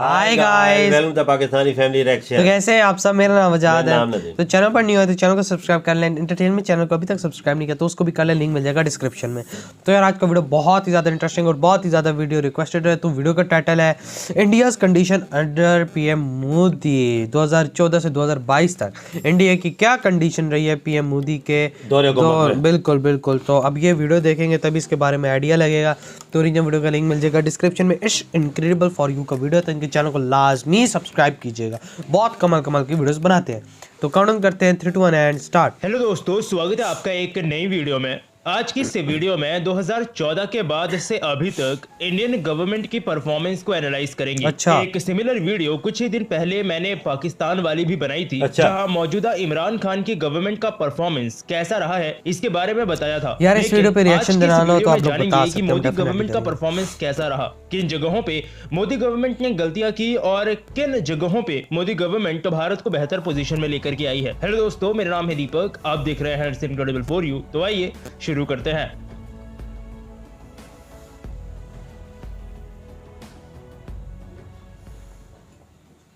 Hi guys, welcome to Pakistani family reaction. तो कैसे हैं आप सब। मेरा नाम आजाद मेरा नाम है। नदीम। तो चैनल पर नहीं हुआ तो चैनल को सब्सक्राइब कर लें। एंटरटेनमेंट चैनल को अभी तक सब्सक्राइब नहीं किया तो उसको भी कर लें, लिंक मिल जाएगा डिस्क्रिप्शन में। तो यार आज का वीडियो बहुत ही ज़्यादा इंटरेस्टिंग और बहुत ही ज़्यादा वीडियो रिक्वेस्टेड है। तो वीडियो का टाइटल है India's condition under PM Modi. 2014 से 2022 तक इंडिया की क्या कंडीशन रही है पीएम मोदी के दौर। बिल्कुल बिल्कुल। तो अब ये वीडियो देखेंगे तभी इसके बारे में आइडिया लगेगा। तो ओरिजिनल वीडियो का लिंक मिल जाएगा डिस्क्रिप्शन में। इस इनक्रेडिबल फॉर यू का वीडियो तो इनके चैनल को लाजमी सब्सक्राइब कीजिएगा। बहुत कमाल की वीडियोस बनाते हैं। तो काउंट करते हैं 3 2 1 एंड स्टार्ट। हेलो दोस्तों, स्वागत है आपका एक नई वीडियो में। आज की इस वीडियो में 2014 के बाद से अभी तक इंडियन गवर्नमेंट की परफॉर्मेंस को एनालाइज करेंगे। अच्छा। एक सिमिलर वीडियो कुछ ही दिन पहले मैंने पाकिस्तान वाली भी बनाई थी, जहां मौजूदा इमरान खान की गवर्नमेंट का परफॉर्मेंस कैसा रहा है इसके बारे में बताया था। यार इस वीडियो पे रिएक्शन देना हो तो आप लोग बता सकते हैं। मोदी गवर्नमेंट का परफॉर्मेंस कैसा रहा, किन जगहों पे मोदी गवर्नमेंट ने गलतियां की और किन जगहों पे मोदी गवर्नमेंट भारत को बेहतर पोजीशन में लेकर के आई है। हेलो दोस्तों, मेरा नाम है दीपक, आप देख रहे हैं इट्स इनक्रेडिबल फॉर यू। तो आइए शुरू करते हैं।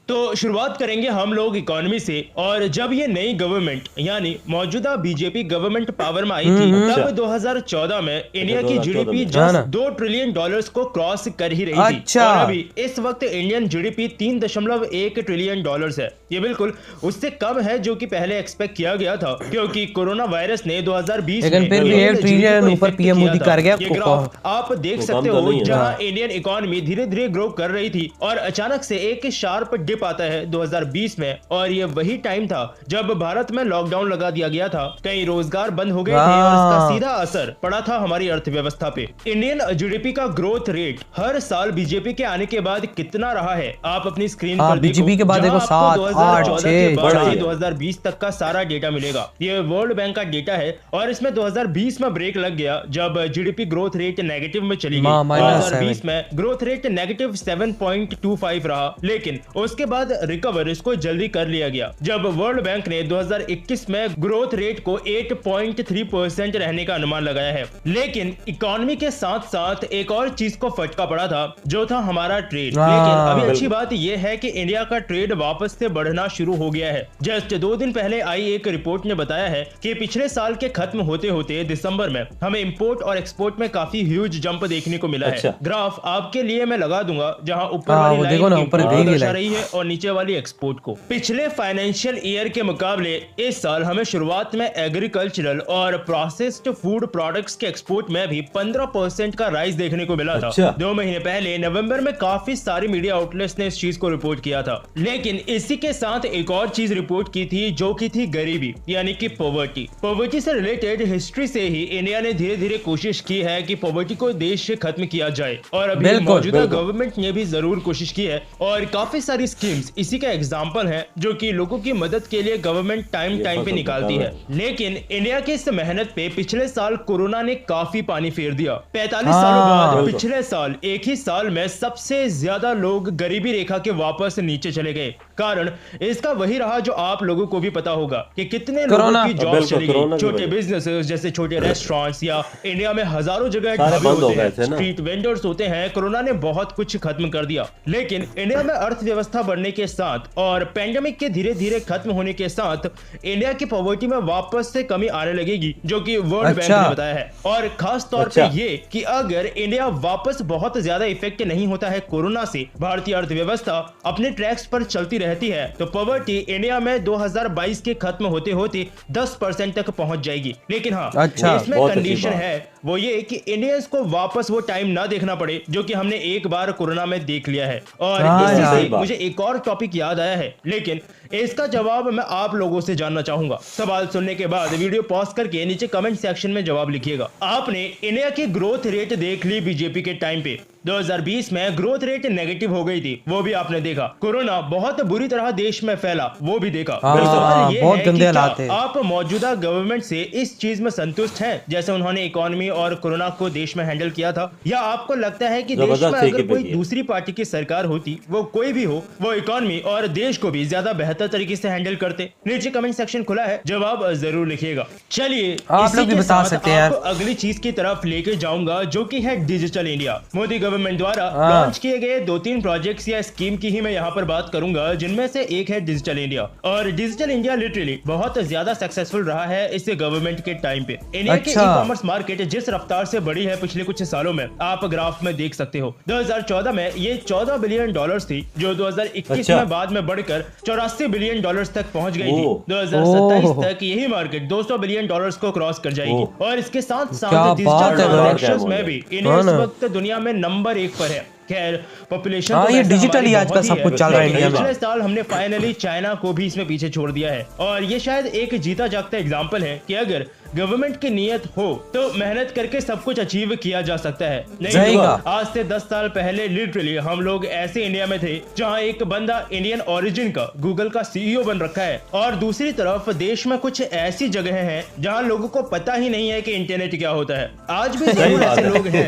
तो शुरुआत करेंगे हम लोग इकोनॉमी से। और जब ये नई गवर्नमेंट यानी मौजूदा बीजेपी गवर्नमेंट पावर में आई थी तब 2014 में इंडिया की जीडीपी जस्ट $2 ट्रिलियन को क्रॉस कर ही रही थी। और अभी इस वक्त इंडियन जीडीपी $3.1 ट्रिलियन है। ये बिल्कुल उससे कम है जो कि पहले एक्सपेक्ट किया गया था, क्योंकि कोरोना वायरस ने 2020 में फिर भी 1 ट्रिलियन ऊपर पीएम मोदी कर गया। ये ग्राफ आप देख सकते हो, जहां इंडियन इकोनॉमी धीरे धीरे ग्रो कर रही थी और अचानक से एक शार्प डिप आता है 2020 में। और ये वही टाइम था जब भारत में लॉकडाउन लगा दिया गया था, कई रोजगार बंद हो गए थे और इसका सीधा असर पड़ा था हमारी अर्थव्यवस्था पे। इंडियन जीडीपी का ग्रोथ रेट हर साल बीजेपी के आने के बाद कितना रहा है आप अपनी स्क्रीन पर देखो। बीजेपी के बाद देखो 7 8 6 2020 तक का सारा डेटा मिलेगा। ये वर्ल्ड बैंक का डेटा है और इसमें 2020 में ब्रेक लग गया जब जीडीपी ग्रोथ रेट नेगेटिव में चली गई। 2020 में ग्रोथ रेट नेगेटिव 7.25 रहा, लेकिन उसके बाद रिकवर इसको जल्दी कर लिया गया जब वर्ल्ड बैंक ने 2021 में ग्रोथ रेट को 8.3% रहने का अनुमान लगाया है। लेकिन इकोनॉमी के साथ साथ एक और चीज को फटका पड़ा था, जो था हमारा ट्रेड। लेकिन अभी अच्छी बात यह है कि इंडिया का ट्रेड वापस से बढ़ना शुरू हो गया है। जस्ट 2 दिन पहले आई एक रिपोर्ट ने बताया है कि पिछले साल के खत्म होते होते दिसंबर में हमें इंपोर्ट और एक्सपोर्ट में काफी ह्यूज जंप देखने को मिला है। ग्राफ आपके लिए मैं लगा दूंगा, जहां ऊपर वाली लाइन इंपोर्ट दर्शा रही है और नीचे वाली एक्सपोर्ट को। पिछले फाइनेंशियल ईयर के मुकाबले इस साल हमें शुरुआत में एग्रीकल्चरल और प्रोसेस्ड फूड प्रोडक्ट्स के एक्सपोर्ट में भी 15% का राइज देखने को मिला था। 2 महीने पहले नवंबर में काफी सारी मीडिया आउटलेट्स ने इस चीज को रिपोर्ट किया था। लेकिन इसी के साथ एक और चीज रिपोर्ट की थी, जो की थी गरीबी यानी कि पॉवर्टी से रिलेटेड हिस्ट्री से ही इंडिया ने धीरे धीरे कोशिश की है कि पॉवर्टी को देश से खत्म किया जाए। और अभी मौजूदा गवर्नमेंट ने भी जरूर कोशिश की है और काफी सारी स्कीम्स इसी का एग्जाम्पल है, जो कि लोगों की मदद के लिए गवर्नमेंट टाइम पे निकालती है। लेकिन इंडिया की इस मेहनत पे पिछले साल कोरोना ने काफी पानी फेर दिया। 45 सालों बाद पिछले साल एक ही साल में सबसे ज्यादा लोग गरीबी रेखा के वापस नीचे चले गए। कारण इसका वही रहा जो आप लोगों को भी पता होगा कि कितने लोगों की जॉब चली गई। छोटे बिजनेसेस जैसे छोटे रेस्टोरेंट्स या इंडिया में हजारों जगह ढाबे होते हैं, स्ट्रीट वेंडर्स होते हैं। कोरोना ने बहुत कुछ खत्म कर दिया। लेकिन इंडिया में अर्थव्यवस्था बढ़ने के साथ और पेंडेमिक के धीरे धीरे खत्म होने के साथ इंडिया की पॉवर्टी में वापस से कमी आने लगेगी, जो कि वर्ल्ड बैंक ने बताया है। और खास तौर पे ये कि अगर इंडिया वापस बहुत ज्यादा इफेक्ट नहीं होता है कोरोना से, भारतीय अर्थव्यवस्था अपने ट्रैक्स पर चलती रहती है, तो पॉवर्टी इंडिया में 2022 के खत्म होते होते 10% तक पहुंच जाएगी। लेकिन हाँ, इसमें कंडीशन है वो ये कि इंडियंस को वापस वो टाइम ना देखना पड़े जो कि हमने एक बार कोरोना में देख लिया है। और इसी से मुझे एक और टॉपिक याद आया है, लेकिन इसका जवाब मैं आप लोगों से जानना चाहूंगा। सवाल सुनने के बाद वीडियो पॉज करके नीचे कमेंट सेक्शन में जवाब लिखिएगा। आपने इंडिया की ग्रोथ रेट देख ली बीजेपी के टाइम पे। 2020 में ग्रोथ रेट नेगेटिव हो गई थी, वो भी आपने देखा। कोरोना बहुत बुरी तरह देश में फैला, वो भी देखा। सवाल ये है कि क्या आप मौजूदा गवर्नमेंट से इस चीज में संतुष्ट हैं जैसे उन्होंने इकोनॉमी और कोरोना को देश में हैंडल किया था, या आपको लगता है कि देश में अगर कोई दूसरी पार्टी की सरकार होती, वो कोई भी हो, वो इकोनॉमी और देश को भी ज्यादा बेहतर तरीके से हैंडल करते? नीचे कमेंट सेक्शन खुला है, जवाब जरूर लिखिएगा। चलिए आप लोग भी बता सकते हैं। अगली चीज की तरफ लेके जाऊंगा, जो कि है डिजिटल इंडिया। मोदी गवर्नमेंट द्वारा लॉन्च किए गए 2-3 प्रोजेक्ट्स या स्कीम की ही मैं यहाँ पर बात करूंगा, जिनमें से एक है डिजिटल इंडिया। और डिजिटल इंडिया लिटरली बहुत ज्यादा सक्सेसफुल रहा है इस गवर्नमेंट के टाइम पे। इंडिया के ई कॉमर्स मार्केट जिस रफ्तार से बढ़ी है पिछले कुछ सालों में, आप ग्राफ में देख सकते हो। 2014 में ये $14 बिलियन थी, जो 2021 में बाद में बढ़कर $84 बिलियन तक पहुंच गई थी। 2027 तक यही मार्केट $200 बिलियन को क्रॉस कर जाएगी। और इसके साथ साथ डिजिटल ट्रांजैक्शंस में भी इंडिया इस वक्त दुनिया में नंबर 1 पर है। खैर पॉपुलेशन तो ये डिजिटल ही आजकल सब कुछ चल रहा है इंडिया में। पिछले साल हमने फाइनली चाइना को भी इसमें पीछे छोड़ दिया है। और ये शायद एक जीता जागता एग्जांपल है कि अगर गवर्नमेंट की नीयत हो तो मेहनत करके सब कुछ अचीव किया जा सकता है। नहीं तो आज से 10 साल पहले लिटरली हम लोग ऐसे इंडिया में थे जहां एक बंदा इंडियन ओरिजिन का गूगल का सीईओ बन रखा है, और दूसरी तरफ देश में कुछ ऐसी जगह हैं जहां लोगों को पता ही नहीं है कि इंटरनेट क्या होता है। आज भी जरूर ऐसे लोग हैं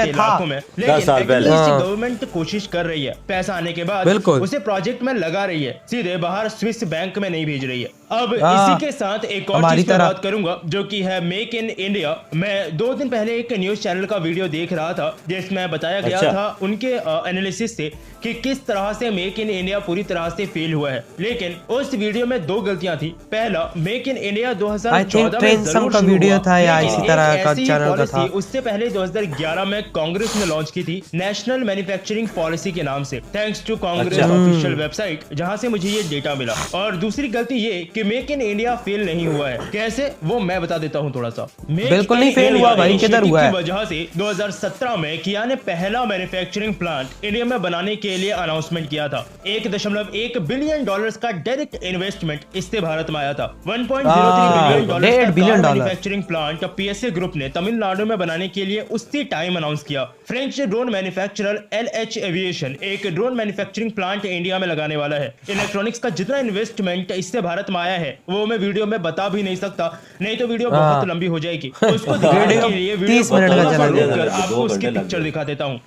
इलाकों में, लेकिन गवर्नमेंट कोशिश कर रही है, पैसा आने के बाद उसे प्रोजेक्ट में लगा रही है, सीधे बाहर स्विस बैंक में नहीं भेज रही है। अब इसी के साथ एक और चीज पर बात करूंगा जो कि है मेक इन इंडिया। मैं 2 दिन पहले एक न्यूज चैनल का वीडियो देख रहा था जिसमें बताया गया था उनके एनालिसिस से कि किस तरह से मेक इन इंडिया पूरी तरह से फेल हुआ है। लेकिन उस वीडियो में 2 गलतियां थी। पहला, मेक इन इंडिया 2014 में जरूर का वीडियो था या इसी तरह का चैनल का था। उससे पहले 2011 में कांग्रेस ने लॉन्च की थी नेशनल मैन्युफैक्चरिंग पॉलिसी के नाम से, thanks to Congress official website, जहां से मुझे ये डेटा मिला। और दूसरी गलती ये कि मेक इन इंडिया फेल नहीं हुआ है। कैसे, वो मैं बता देता हूं थोड़ा सा। बिल्कुल नहीं फेल हुआ भाई, किधर हुआ है? वजह से 2017 में किया ने पहला मैन्युफैक्चरिंग प्लांट इंडिया में बनाने के लिए अनाउंसमेंट किया था। $1.1 बिलियन का डायरेक्ट इन्वेस्टमेंट इससे भारत में आया था। $1.03 बिलियन का मैन्युफैक्चरिंग प्लांट पीएसए ग्रुप ने तमिलनाडु में बनाने के लिए उसी टाइम अनाउंस किया। French drone manufacturer LH aviation एक ड्रोन मैन्युफैक्चरिंग प्लांट इंडिया में लगाने वाला है। इलेक्ट्रॉनिक्स का जितना इन्वेस्टमेंट इससे भारत में आया है वो मैं वीडियो में बता भी नहीं सकता, नहीं तो वीडियो बहुत लंबी हो जाएगी। उसको दिखाने के लिए वीडियो 30 मिनट का चला आपको उसकी पिक्चर दिखा देता हूँ।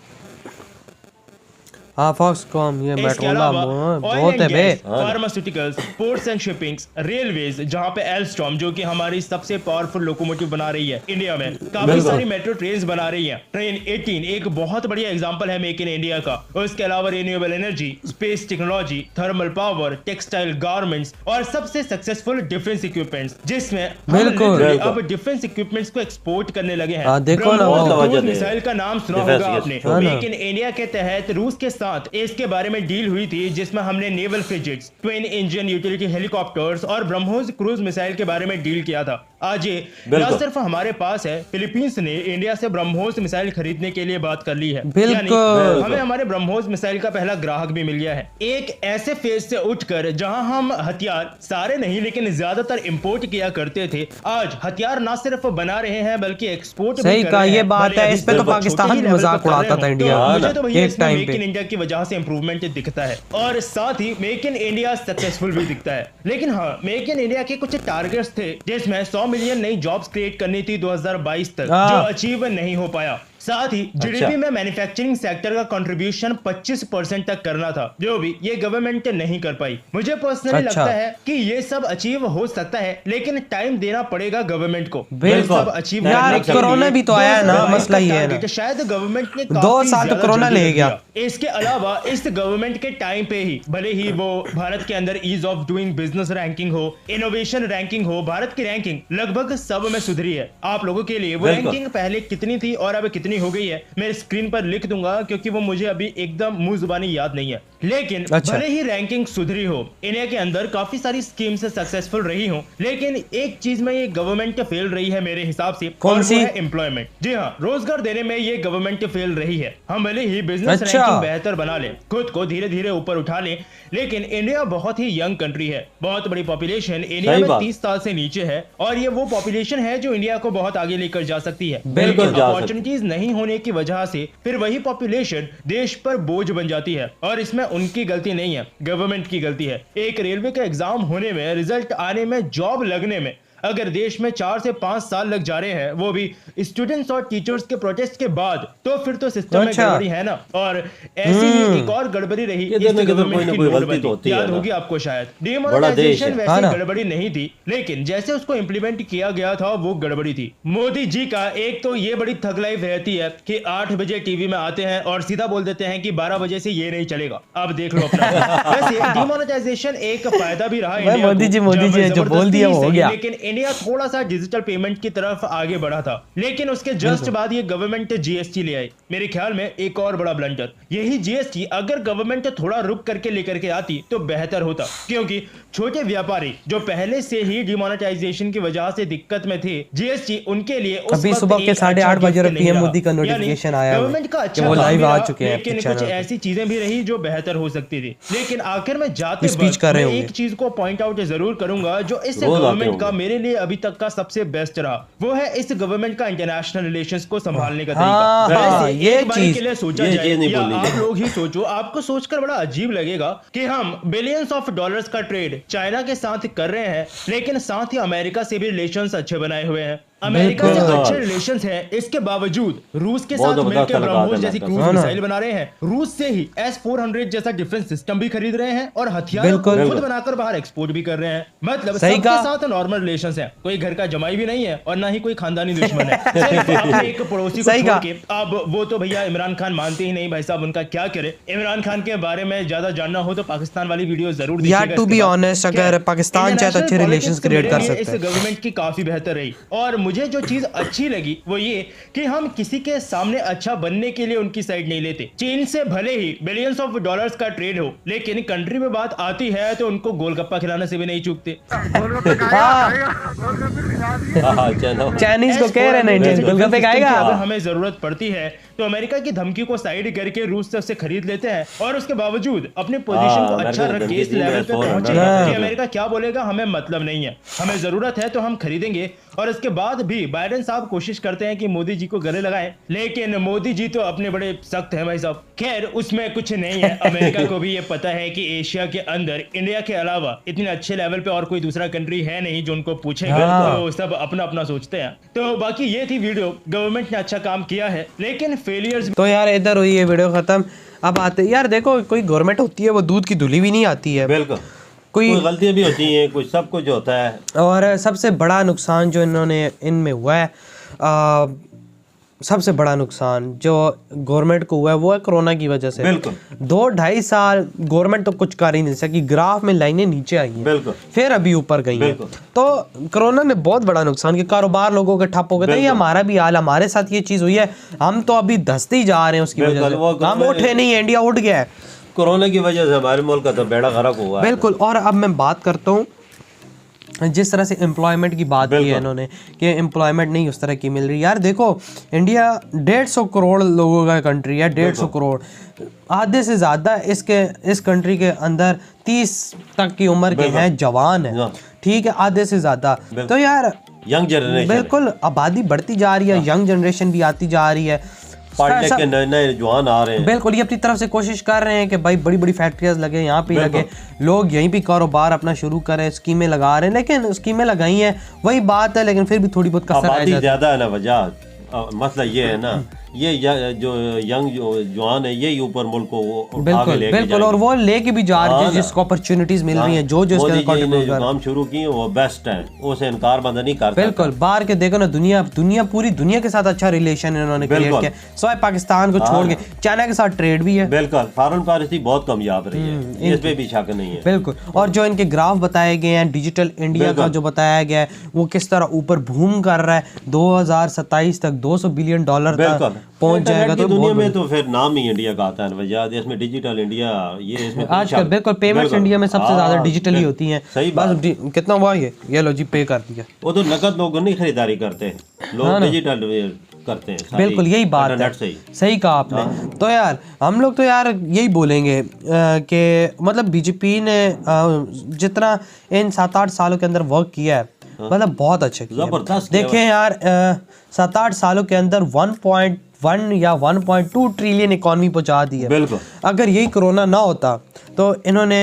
फॉक्सकॉम, ये मेट्रोला बहुत है बे। Pharmaceuticals, ports and shippings, railways, जहां पे एल्स्टॉम जो कि हमारी सबसे पावरफुल लोकोमोटिव बना रही है इंडिया में, काफी सारी मेट्रो ट्रेन्स बना रही है। ट्रेन 18 एक बहुत बढ़िया एग्जांपल है मेक इन इंडिया का। उसके अलावा renewable energy, space technology, thermal power, textile garments और सबसे सक्सेसफुल डिफेंस इक्विपमेंट्स, जिसमें अब डिफेंस इक्विपमेंट्स को एक्सपोर्ट करने लगे हैं। देखो ना, मिसाइल का नाम सुना होगा आपने। मेक इन इंडिया के तहत रूस के इसके बारे में डील हुई थी, जिसमें हमने naval frigates, twin engine utility helicopters और ब्रह्मोस क्रूज मिसाइल के बारे में डील किया था। आज ये ना सिर्फ हमारे पास है, फिलीपींस ने इंडिया से ब्रह्मोस मिसाइल खरीदने के लिए बात कर ली है। यानी हमें हमारे ब्रह्मोस मिसाइल का पहला ग्राहक भी मिल गया है। एक ऐसे फेज से उठकर जहां हम हथियार सारे नहीं लेकिन ज्यादातर इंपोर्ट किया करते थे, आज हथियार ना सिर्फ बना रहे हैं बल्कि एक्सपोर्ट भी कर रहे हैं। ये बात है, इस पे तो पाकिस्तान मजाक उड़ाता था इंडिया मुझे तो भैया इसमें मेक इन इंडिया की वजह से इंप्रूवमेंट दिखता है और साथ ही मेक इन इंडिया सक्सेसफुल भी दिखता है। लेकिन हाँ, मेक इन इंडिया के कुछ टारगेट्स थे जिसमें 100 मिलियन नई जॉब्स क्रिएट करनी थी 2022 तक, जो अचीव नहीं हो पाया। साथ ही जीडीपी में मैन्युफैक्चरिंग सेक्टर का कंट्रीब्यूशन 25% तक करना था, जो भी ये गवर्नमेंट नहीं कर पाई। मुझे पर्सनली लगता है कि ये सब अचीव हो सकता है, लेकिन टाइम देना पड़ेगा गवर्नमेंट को। सब अचीव यार, कोरोना भी तो आया है ना, मसला ये है ना। शायद गवर्नमेंट ने 2 साल तो कोरोना ले गया। इसके अलावा इस गवर्नमेंट के टाइम पे ही भले ही वो भारत के अंदर ease of doing business ranking हो, इनोवेशन रैंकिंग हो, भारत की रैंकिंग लगभग सब में सुधरी है। आप लोगों के लिए वो रैंकिंग पहले कितनी थी और अब कितनी हो गई है मैं स्क्रीन पर लिख दूंगा, क्योंकि वो मुझे अभी एकदम मुंह जुबानी याद नहीं है। लेकिन भले ही रैंकिंग सुधरी हो, इंडिया के अंदर काफी सारी स्कीम्स सक्सेसफुल रही हो, लेकिन एक चीज में ये गवर्नमेंट फेल रही है मेरे हिसाब से, कौन सी है? एम्प्लॉयमेंट। जी हाँ, रोजगार देने में ये गवर्नमेंट फेल रही है। हम भले ही बिजनेस रैंकिंग बेहतर बना ले, खुद को धीरे धीरे ऊपर उठा ले, लेकिन इंडिया बहुत ही यंग कंट्री है। बहुत बड़ी पॉपुलेशन इंडिया में 30 साल से नीचे है, और ये वो पॉपुलेशन है जो इंडिया को बहुत आगे लेकर जा सकती है। बिल्कुल अपॉर्चुनिटीज नहीं होने की वजह से फिर वही पॉपुलेशन देश पर बोझ बन जाती है, और इसमें उनकी गलती नहीं है, गवर्नमेंट की गलती है। एक रेलवे का एग्जाम होने में, रिजल्ट आने में, जॉब लगने में अगर देश में 4 से 5 साल लग जा रहे हैं, वो भी स्टूडेंट्स और टीचर्स के प्रोटेस्ट के बाद, तो फिर तो सिस्टम में गड़बड़ी है ना। और ऐसी ही एक और गड़बड़ी रही इस गवर्नमेंट की नोटबंदी, याद होगी आपको शायद। डिमोनेटाइजेशन वैसे गड़बड़ी नहीं थी, लेकिन जैसे उसको इम्प्लीमेंट किया गया था वो गड़बड़ी थी। मोदी जी का एक तो ये बड़ी थक लाइफ रहती है कि 8 बजे टीवी में आते हैं और सीधा बोल देते हैं कि 12 बजे से ये नहीं चलेगा, अब देख लो अपना। वैसे डिमोनेटाइजेशन एक फायदा भी रहा इंडिया को, मोदी जी जो बोल दिया वो हो गया। लेकिन इंडिया थोड़ा सा डिजिटल पेमेंट की तरफ आगे बढ़ा था, लेकिन उसके जस्ट बाद ये गवर्नमेंट जीएसटी ले आई। मेरे ख्याल में एक और बड़ा ब्लंडर, यही जीएसटी अगर गवर्नमेंट थोड़ा रुक करके लेकर के आती तो बेहतर होता, क्योंकि छोटे व्यापारी जो पहले से ही डिमोनेटाइजेशन की वजह से दिक्कत में थे, जीएसटी उनके लिए उस अभी सुबह के 8:30 बजे पीएम मोदी का नोटिफिकेशन आया, गवर्नमेंट का अच्छा वो लाइव आ चुके हैं। लेकिन कुछ ऐसी चीजें भी रही जो बेहतर हो सकती थी। लेकिन आखिर में जाते वक्त मैं एक चीज को पॉइंट आउट जरूर करूंगा जो इस गवर्नमेंट का मेरे लिए अभी तक का सबसे बेस्ट रहा, वो है इस गवर्नमेंट का इंटरनेशनल रिलेशंस को संभालने का तरीका। ये चीज के लिए सोचा जाए या आप लोग ही सोचो, आपको सोचकर बड़ा अजीब लगेगा कि हम बिलियंस ऑफ डॉलर्स का ट्रेड चाइना के साथ कर रहे हैं, लेकिन साथ ही अमेरिका से भी रिलेशंस अच्छे बनाए हुए हैं। अमेरिका से अच्छे रिलेशंस हैं, इसके बावजूद रूस के साथ मिलकर ब्रह्मोस जैसी क्रूज मिसाइल बना रहे हैं। रूस से ही S-400 जैसा डिफेंस सिस्टम भी खरीद रहे हैं और हथियार खुद बनाकर बाहर एक्सपोर्ट भी कर रहे हैं। मतलब सबके साथ नॉर्मल रिलेशंस हैं, कोई घर का जमाई भी नहीं है और ना ही कोई खानदानी दुश्मन है। सिर्फ अपने एक पड़ोसी को छोड़ के। अब वो तो भैया इमरान खान मानते ही नहीं भाई साहब, उनका क्या करे। इमरान खान के बारे में ज्यादा जानना हो तो पाकिस्तान वाली वीडियो जरूर देखिएगा। टू बी ऑनेस्ट, अगर पाकिस्तान चाहे तो अच्छे रिलेशंस क्रिएट कर सकते हैं। इस गवर्नमेंट की काफी बेहतर रही और मुझे जो चीज अच्छी लगी वो ये कि हम किसी के सामने अच्छा बनने के लिए उनकी साइड नहीं लेते। चीन से भले ही बिलियंस ऑफ डॉलर्स का ट्रेड हो, लेकिन कंट्री में बात आती है तो उनको गोलगप्पा खिलाने से भी नहीं चूकते। चाइनीज को कह रहे हैं गोलगप्पे खाएगा। अगर हमें जरूरत पड़ती है तो अमेरिका की धमकी को साइड करके रूस से उससे खरीद लेते हैं और उसके बावजूद अपने पोजीशन को अच्छा रख के इस लेवल पे पहुंचे कि अमेरिका क्या बोलेगा हमें मतलब नहीं है, हमें जरूरत है तो हम खरीदेंगे। और इसके बाद भी बाइडेन साहब कोशिश करते हैं कि मोदी जी को गले लगाएं, लेकिन मोदी जी तो अपने बड़े सख्त हैं भाई साहब। खैर उसमें कुछ नहीं है, अमेरिका को भी ये पता है कि एशिया के अंदर इंडिया के अलावा इतने अच्छे लेवल पे और कोई दूसरा कंट्री है नहीं जो उनको पूछेगा, तो सब अपना अपना सोचते हैं। तो बाकी ये थी वीडियो, गवर्नमेंट ने अच्छा काम किया है लेकिन फेलियर्स। तो यार इधर हुई है वीडियो खत्म। अब आते यार, देखो कोई गवर्नमेंट होती है वो दूध की धुली भी नहीं आती है, बिल्कुल कोई गलतियां भी होती हैं, कुछ सब कुछ होता है। और सबसे बड़ा नुकसान जो इन्होंने इनमें हुआ है, सबसे बड़ा नुकसान जो गवर्नमेंट को हुआ है वो है कोरोना की वजह से। बिल्कुल 2-2.5 साल गवर्नमेंट तो कुछ कर ही नहीं सकी, ग्राफ में लाइनें नीचे आई हैं, बिल्कुल फिर अभी ऊपर गई हैं। तो कोरोना ने बहुत बड़ा नुकसान किया, कारोबार लोगों के ठप हो गए थे। ये हमारा भी हाल, हमारे साथ ये चीज़ हुई है, हम तो अभी धंसते ही जा रहे हैं उसकी वजह से। हम उठे नहीं, इंडिया उठ गया है कोरोना की वजह से। हमारे मुल्क का तो बेड़ा गर्क हुआ है। बिल्कुल। और अब मैं बात करता हूँ जिस तरह से एम्प्लॉयमेंट की बात की है इन्होंने कि एम्प्लॉयमेंट नहीं उस तरह की मिल रही। यार देखो इंडिया 150 करोड़ लोगों का कंट्री है, 150 करोड़, आधे से ज़्यादा इस कंट्री के अंदर 30 तक की उम्र के हैं, जवान हैं, ठीक है, आधे से ज़्यादा। तो यार यंग जनरेशन, बिल्कुल आबादी बढ़ती जा रही है, यंग जनरेशन भी आती जा रही है, पढ़ने के नए जवान आ रहे हैं। बिल्कुल ये अपनी तरफ से कोशिश कर रहे हैं कि भाई बड़ी बड़ी फैक्ट्रियां लगे, यहाँ पे लगे, लोग यहीं पे कारोबार अपना शुरू करें, स्कीमें लगा रहे हैं, लेकिन स्कीमें लगाई हैं वही बात है, लेकिन फिर भी थोड़ी बहुत कसर आबादी ज्यादा है ना, वजह मसला ये है ना, ये जो यंग जवान है यही ऊपर मुल्क को आगे लेके बिल्कुल, और वो लेके भी जा रहे हैं जिसको अपॉर्चुनिटीज मिल रही हैं, जो इसके काम शुरू किए वो बेस्ट है, उसे इनकार बंद नहीं करता। बिल्कुल बाहर के देखो ना, पूरी दुनिया के साथ अच्छा रिलेशन इन्होंने क्रिएट किया, सिवाय पाकिस्तान को छोड़ के। चाइना के साथ ट्रेड भी है, बिल्कुल फॉरेन पॉलिसी बहुत कामयाब रही है, इस पे भी शक नहीं है। बिल्कुल। और जो इनके ग्राफ बताए गए हैं, डिजिटल इंडिया का जो बताया गया है वो किस तरह ऊपर बूम कर रहा है, 2027 तक $200 बिलियन तक पहुंच जाएगा। तो दुनिया में तो फिर नाम ही इंडिया का आता है वजह, इसमें डिजिटल इंडिया ये इसमें आजकल बिल्कुल पेमेंट्स इंडिया में सबसे ज्यादा डिजिटल ही होती हैं। सही बस कितना हुआ ये लो जी पे कर दिया। वो तो नकद लोग नहीं खरीदारी करते, लोग डिजिटल करते हैं। बिल्कुल यही बात है, सही कहा आपने। तो यार हम लोग तो यार यही बोलेंगे कि मतलब बीजेपी ने जितना इन 7-8 सालों के अंदर वर्क किया है, मतलब बहुत अच्छा किया, जबरदस्त। देखें यार 7-8 सालों के अंदर 1.1 या 1.2 ट्रिलियन इकॉनमी पहुंचा दी है। बिल्कुल। अगर यही कोरोना ना होता तो इन्होंने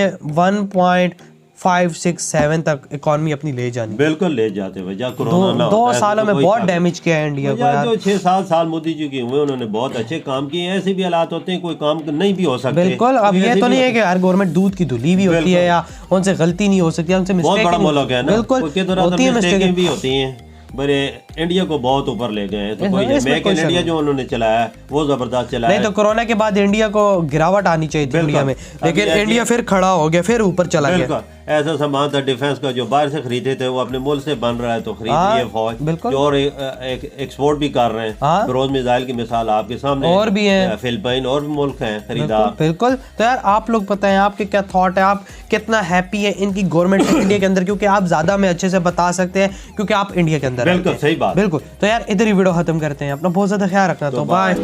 5, 6, 7 तक इकॉनमी अपनी ले जानी। बिल्कुल ले जाते वजह कोरोना ना दो होता है, सालों तो में कोई बहुत काम- डैमेज किया है इंडिया को वजह यार। जो 6-7 साल मोदी जी के हुए उन्होंने बहुत अच्छे काम किए हैं। ऐसे भी हालात होते हैं कोई काम नहीं भी हो सकते। बिल्कुल, अब ये ऐसे तो भी नहीं है होते- कि यार गवर्नमेंट दूध की धुली भी होती है या उनसे गलती नहीं हो सकती, उनसे बहुत मिस्टेक बड़ा मुल्क है ना, बिल्कुल उसके दौरान होती है मिस्टेकें मिस्टेक। भी होती हैं। बड़े इंडिया को बहुत ऊपर ले गए हैं, तो कोई इसमें मेक कोई इन शक इंडिया नहीं। जो उन्होंने चलाया है वो जबरदस्त चलाया नहीं तो कोरोना के बाद इंडिया को गिरावट आनी चाहिए थी बिल्कुल। इंडिया में, लेकिन अब ये- इंडिया फिर खड़ा हो गया, फिर ऊपर चला गया। बिल्कुल ऐसा सामान था डिफेंस का जो बाहर से खरीदे थे वो अपने मुल्क से बन रहा है, तो खरीद हाँ, लिए फौज बिल्कुल। जो और एक्सपोर्ट भी कर रहे हैं। हाँ। फिरोज मिसाइल की मिसाल आपके सामने और भी हैं। फिलिपाइन और भी मुल्क हैं खरीदार। बिल्कुल। तो यार आप लोग बताएं आपके क्या थॉट है, आप कितना हैप्पी है इनकी गवर्नमेंट इंडिया के अंदर, क्योंकि आप ज्यादा में अच्छे से बता सकते हैं क्योंकि आप इंडिया के अंदर बिल्कुल रहते हैं। सही बात। बिल्कुल। तो यार इधर ही वीडियो खत्म करते हैं, अपना बहुत ज्यादा ख्याल रखना, तो बाय।